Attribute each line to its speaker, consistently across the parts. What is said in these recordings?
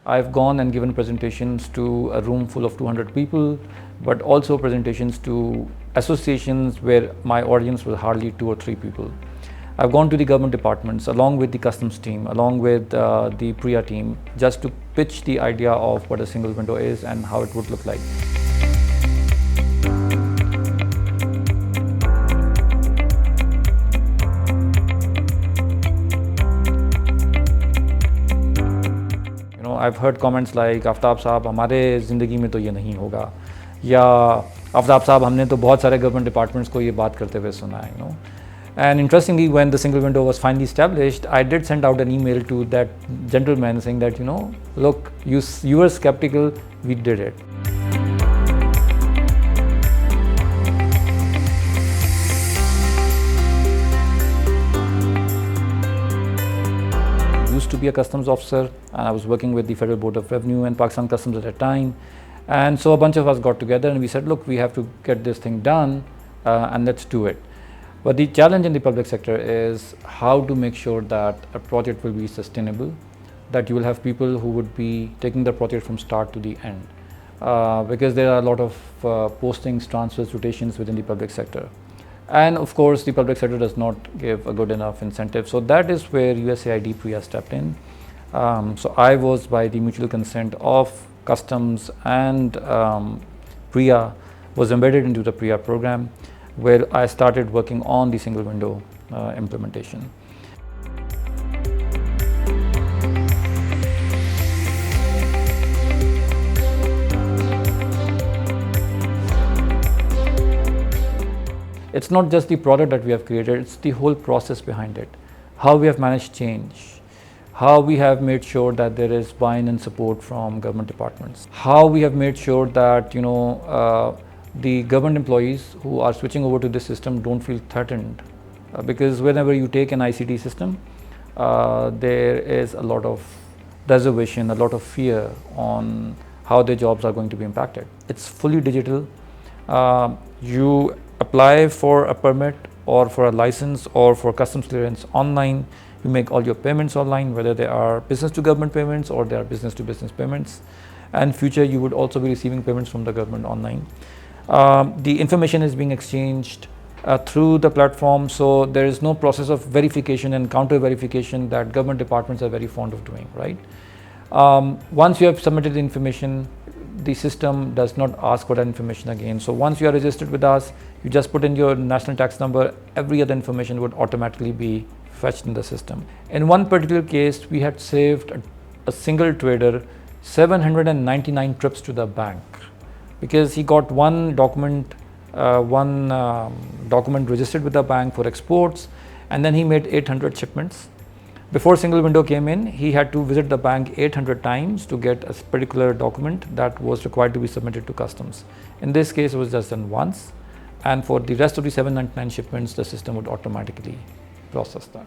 Speaker 1: I've gone and given presentations to a room full of 200 people, but also presentations to associations where my audience was hardly 2 or 3 people. I've gone to the government departments along with the customs team, along with the PREIA team, just to pitch the idea of what a single window is and how it would look like. I've heard comments like Aftab साहब हमारे ज़िंदगी में तो ये नहीं होगा, या आफ्ताब साहब हमने तो बहुत सारे गवर्नमेंट डिपार्टमेंट्स को ये बात करते हुए सुना है. And interestingly, when the single window was finally established, I did send out an email to that gentleman saying that, look, you were skeptical, we did it. Used to be a customs officer, and I was working with the Federal Board of Revenue and Pakistan Customs at that time. And so a bunch of us got together and we said, look, we have to get this thing done and let's do it. But the challenge in the public sector is how to make sure that a project will be sustainable, that you will have people who would be taking the project from start to the end. Because there are a lot of postings, transfers, rotations within the public sector. And of course, the public sector does not give a good enough incentive. So that is where USAID PREIA stepped in. So I was, by the mutual consent of Customs and PREIA, was embedded into the PREIA program, where I started working on the single window implementation. It's not just the product that we have created, it's the whole process behind it. How we have managed change, how we have made sure that there is buy-in and support from government departments, how we have made sure that the government employees who are switching over to this system don't feel threatened, because whenever you take an ICT system, there is a lot of reservation, a lot of fear on how their jobs are going to be impacted. It's fully digital. You apply for a permit or for a license or for customs clearance online. You make all your payments online, whether they are business to government payments or they are business to business payments. And future, you would also be receiving payments from the government online. The information is being exchanged through the platform, so there is no process of verification and counter verification that government departments are very fond of doing, right? Once you have submitted the information, the system does not ask for that information again. So once you are registered with us, you just put in your national tax number, every other information would automatically be fetched in the system. In one particular case, we had saved a single trader 799 trips to the bank, because he got one document registered with the bank for exports, and then he made 800 shipments. Before single window came in, he had to visit the bank 800 times to get a particular document that was required to be submitted to customs. In this case, it was just done once, and for the rest of the 799 shipments, the system would automatically process that.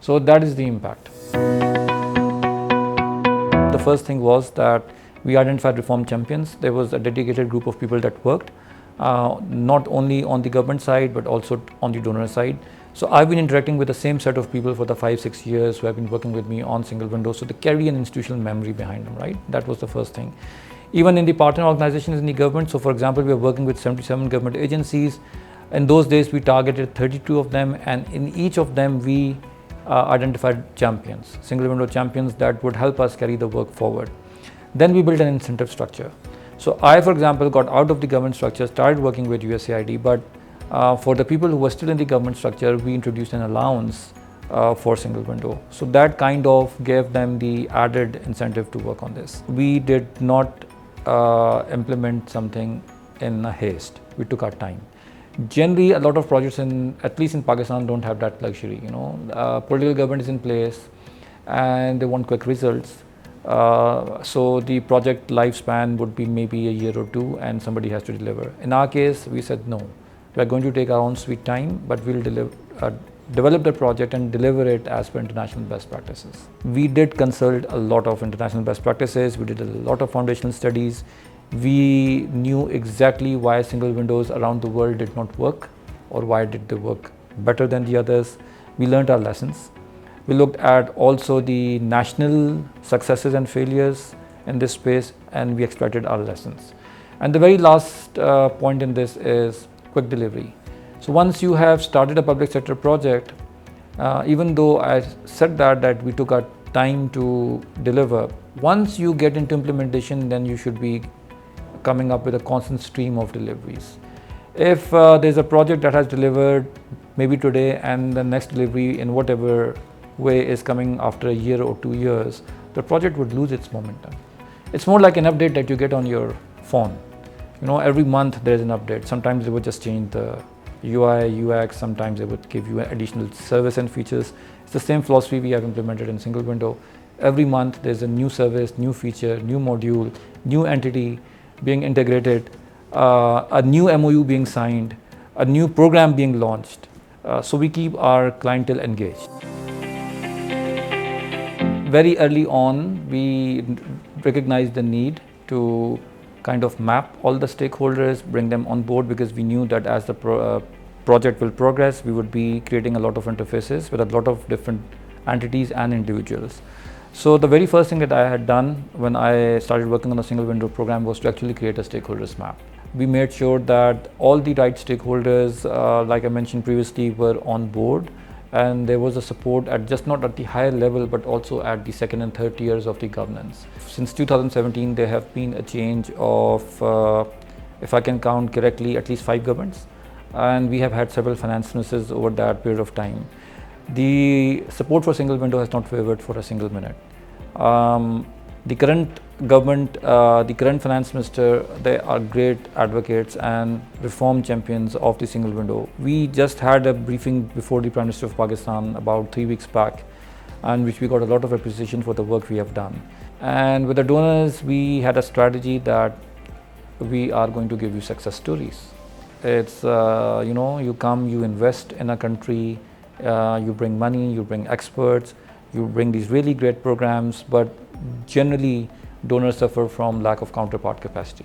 Speaker 1: So that is the impact. The first thing was that we identified reform champions. There was a dedicated group of people that worked, not only on the government side, but also on the donor side. So I've been interacting with the same set of people for the 5-6 years who have been working with me on single window. So they carry an institutional memory behind them, right? That was the first thing. Even in the partner organizations in the government, so for example, we are working with 77 government agencies. In those days, we targeted 32 of them, and in each of them, we identified champions, single window champions that would help us carry the work forward. Then we built an incentive structure. So I, for example, got out of the government structure, started working with USAID, but for the people who were still in the government structure, we introduced an allowance for single window. So that kind of gave them the added incentive to work on this. We did not implement something in a haste. We took our time. Generally, a lot of projects, at least in Pakistan, don't have that luxury. Political government is in place and they want quick results. So the project lifespan would be maybe a year or two and somebody has to deliver. In our case, we said no. We are going to take our own sweet time, but we'll develop the project and deliver it as per international best practices. We did consult a lot of international best practices. We did a lot of foundational studies. We knew exactly why single windows around the world did not work, or why did they work better than the others. We learned our lessons. We looked at also the national successes and failures in this space, and we extracted our lessons. And the very last point in this is quick delivery. So once you have started a public sector project, even though I said that we took our time to deliver, once you get into implementation, then you should be coming up with a constant stream of deliveries. If there's a project that has delivered maybe today and the next delivery in whatever way is coming after a year or 2 years, the project would lose its momentum. It's more like an update that you get on your phone. Every month there's an update. Sometimes they would just change the UI, UX, sometimes they would give you additional service and features. It's the same philosophy we have implemented in single window. Every month there's a new service, new feature, new module, new entity being integrated, a new MOU being signed, a new program being launched. So we keep our clientele engaged. Very early on, we recognized the need to kind of map all the stakeholders, bring them on board, because we knew that as the project will progress, we would be creating a lot of interfaces with a lot of different entities and individuals. So the very first thing that I had done when I started working on the single window program was to actually create a stakeholders map. We made sure that all the right stakeholders, like I mentioned previously, were on board, and there was a support at just not at the higher level but also at the second and third tiers of the governance. Since 2017 there have been a change of, if I can count correctly, at least 5 governments, and we have had several finance ministers over that period of time. The support for single window has not wavered for a single minute. The current government, the current finance minister, they are great advocates and reform champions of the single window. We just had a briefing before the Prime Minister of Pakistan about 3 weeks back, and which we got a lot of appreciation for the work we have done. And with the donors, we had a strategy that we are going to give you success stories. It's, you come, you invest in a country, you bring money, you bring experts, you bring these really great programs, but generally donors suffer from lack of counterpart capacity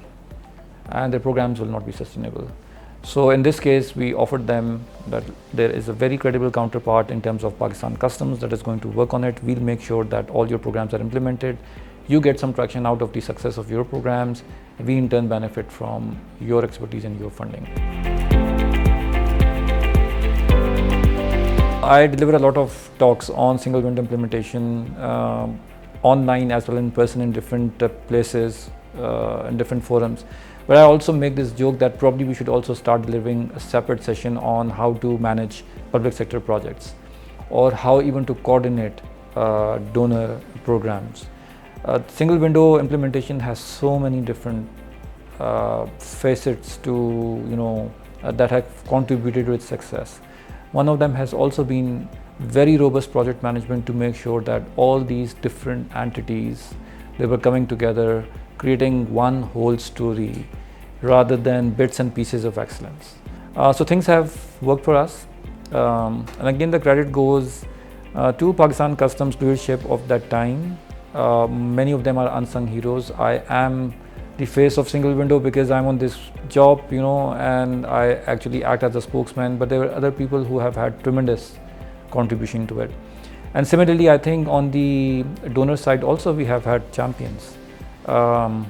Speaker 1: and their programs will not be sustainable. So in this case, we offered them that there is a very credible counterpart in terms of Pakistan Customs that is going to work on it. We'll make sure that all your programs are implemented. You get some traction out of the success of your programs. We in turn benefit from your expertise and your funding. I deliver a lot of talks on single window implementation, online as well in person in different places, in different forums. But I also make this joke that probably we should also start delivering a separate session on how to manage public sector projects or how even to coordinate donor programs. Single window implementation has so many different facets to, that have contributed to its success. One of them has also been very robust project management to make sure that all these different entities, they were coming together, creating one whole story rather than bits and pieces of excellence. So things have worked for us. And again, the credit goes to Pakistan Customs leadership of that time. Many of them are unsung heroes. I am the face of single window because I'm on this job, and I actually act as a spokesman, but there were other people who have had tremendous contribution to it. And similarly, I think on the donor side also we have had champions. On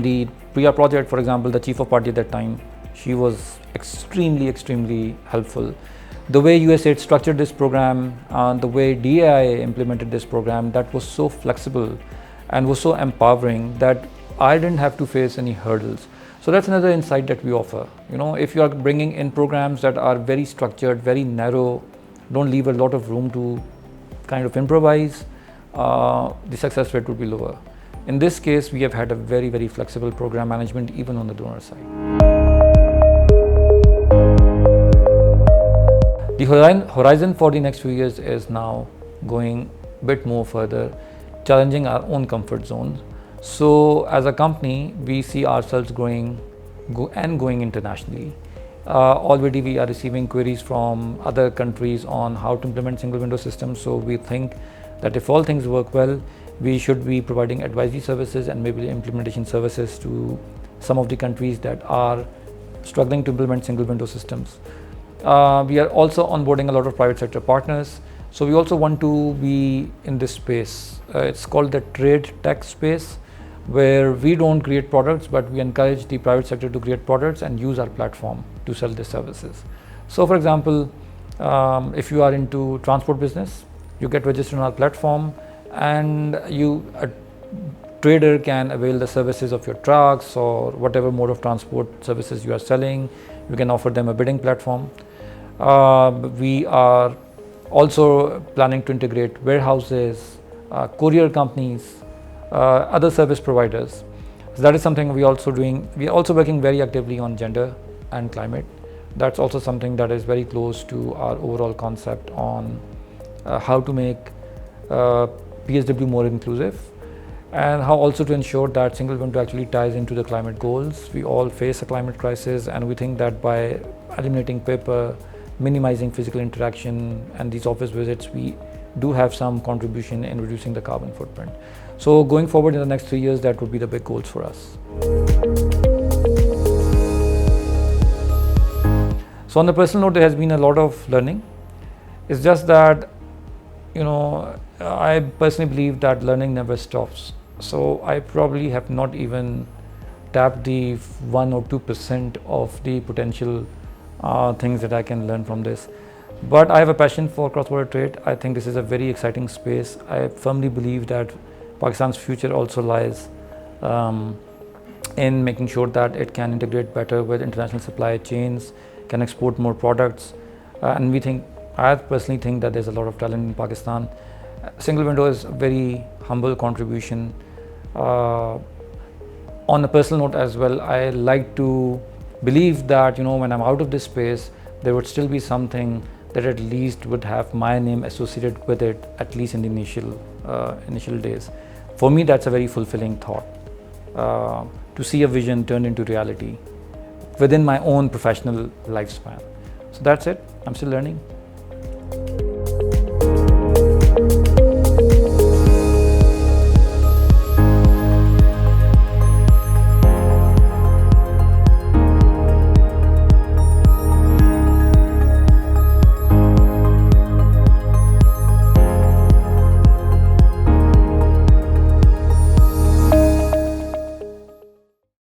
Speaker 1: the PREIA project, for example, the chief of party at that time, she was extremely helpful. The way USAID structured this program, the way DAI implemented this program, that was so flexible and was so empowering that I didn't have to face any hurdles. So that's another insight that we offer. If you are bringing in programs that are very structured, very narrow, don't leave a lot of room to kind of improvise, the success rate would be lower. In this case, we have had a very flexible program management even on the donor side. The horizon for the next few years is now going a bit more further, challenging our own comfort zones. So as a company, we see ourselves going internationally. Already we are receiving queries from other countries on how to implement single window systems. So we think that if all things work well, we should be providing advisory services and maybe implementation services to some of the countries that are struggling to implement single window systems. We are also onboarding a lot of private sector partners. So we also want to be in this space. It's called the trade tech space, where we don't create products, but we encourage the private sector to create products and use our platform to sell their services. So for example, if you are into transport business, you get registered on our platform, and a trader can avail the services of your trucks or whatever mode of transport services you are selling. You can offer them a bidding platform. We are also planning to integrate warehouses, courier companies, other service providers. So that is something we are also doing. We are also working very actively on gender and climate. That's also something that is very close to our overall concept on how to make PSW more inclusive, and how also to ensure that single window actually ties into the climate goals. We all face a climate crisis, and we think that by eliminating paper, minimizing physical interaction and these office visits, we do have some contribution in reducing the carbon footprint. So going forward in the next 3 years, that would be the big goals for us. So on the personal note, there has been a lot of learning. It's just that, I personally believe that learning never stops. So I probably have not even tapped the 1 or 2% of the potential things that I can learn from this. But I have a passion for cross-border trade. I think this is a very exciting space. I firmly believe that Pakistan's future also lies in making sure that it can integrate better with international supply chains, can export more products, and I personally think that there's a lot of talent in Pakistan. Single window is a very humble contribution. On a personal note as well, I like to believe that when I'm out of this space, there would still be something that at least would have my name associated with it, at least in the initial days. For me, that's a very fulfilling thought, to see a vision turned into reality within my own professional lifespan. So that's it. I'm still learning.